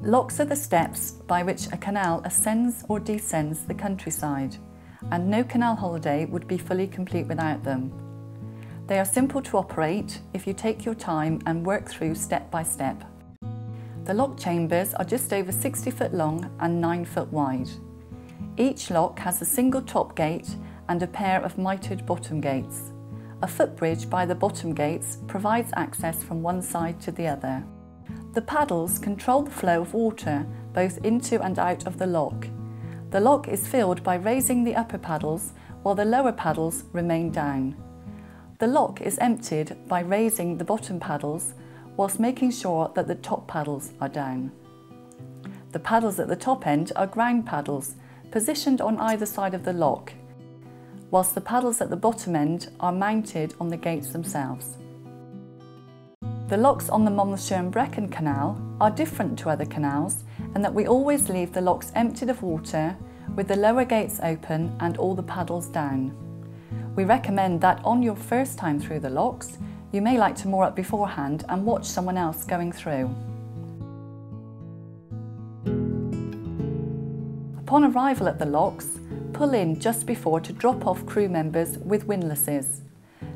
Locks are the steps by which a canal ascends or descends the countryside, and no canal holiday would be fully complete without them. They are simple to operate if you take your time and work through step by step. The lock chambers are just over 60 foot long and 9 foot wide. Each lock has a single top gate and a pair of mitered bottom gates. A footbridge by the bottom gates provides access from one side to the other. The paddles control the flow of water both into and out of the lock. The lock is filled by raising the upper paddles while the lower paddles remain down. The lock is emptied by raising the bottom paddles whilst making sure that the top paddles are down. The paddles at the top end are ground paddles positioned on either side of the lock, whilst the paddles at the bottom end are mounted on the gates themselves. The locks on the Monmouthshire and Brecon Canal are different to other canals in that we always leave the locks emptied of water with the lower gates open and all the paddles down. We recommend that on your first time through the locks, you may like to moor up beforehand and watch someone else going through. Upon arrival at the locks, pull in just before to drop off crew members with windlasses.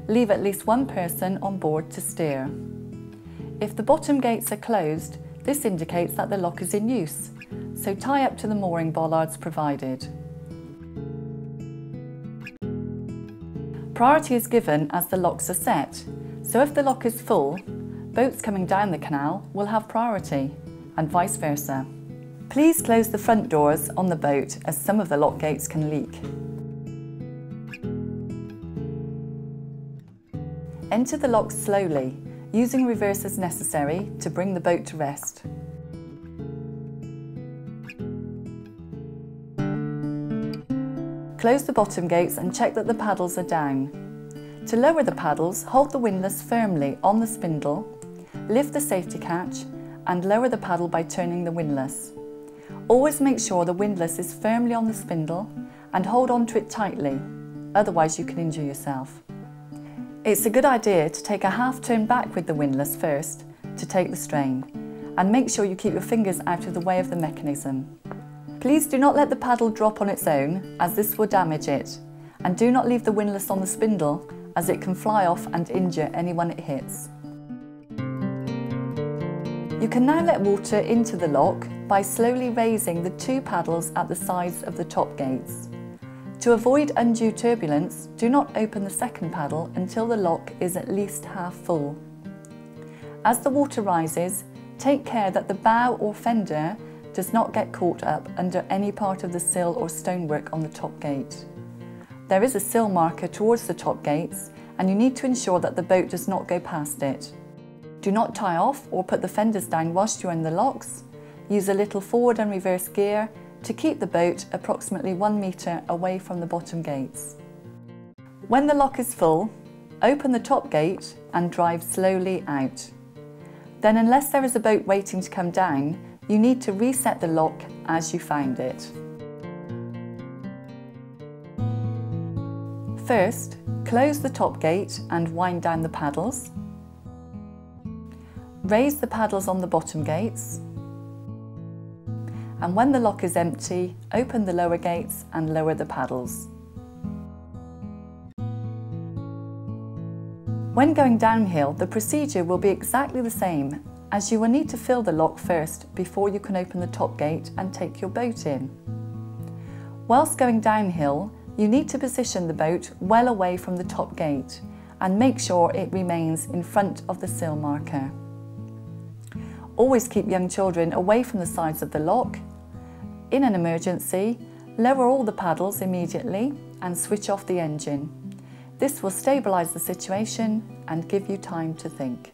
Leave at least one person on board to steer. If the bottom gates are closed, this indicates that the lock is in use, so tie up to the mooring bollards provided. Priority is given as the locks are set, so if the lock is full, boats coming down the canal will have priority, and vice versa. Please close the front doors on the boat as some of the lock gates can leak. Enter the locks slowly, using reverse as necessary to bring the boat to rest. Close the bottom gates and check that the paddles are down. To lower the paddles, hold the windlass firmly on the spindle, lift the safety catch and lower the paddle by turning the windlass. Always make sure the windlass is firmly on the spindle and hold on to it tightly, otherwise you can injure yourself. It's a good idea to take a half turn back with the windlass first to take the strain, and make sure you keep your fingers out of the way of the mechanism. Please do not let the paddle drop on its own, as this will damage it, and do not leave the windlass on the spindle as it can fly off and injure anyone it hits. You can now let water into the lock by slowly raising the two paddles at the sides of the top gates. To avoid undue turbulence, do not open the second paddle until the lock is at least half full. As the water rises, take care that the bow or fender does not get caught up under any part of the sill or stonework on the top gate. There is a sill marker towards the top gates, and you need to ensure that the boat does not go past it. Do not tie off or put the fenders down whilst you're in the locks. Use a little forward and reverse gear to keep the boat approximately 1 metre away from the bottom gates. When the lock is full, open the top gate and drive slowly out. Then, unless there is a boat waiting to come down, you need to reset the lock as you found it. First, close the top gate and wind down the paddles. Raise the paddles on the bottom gates. And when the lock is empty, open the lower gates and lower the paddles. When going downhill, the procedure will be exactly the same, as you will need to fill the lock first before you can open the top gate and take your boat in. Whilst going downhill, you need to position the boat well away from the top gate and make sure it remains in front of the sill marker. Always keep young children away from the sides of the lock. In an emergency, lower all the paddles immediately and switch off the engine. This will stabilise the situation and give you time to think.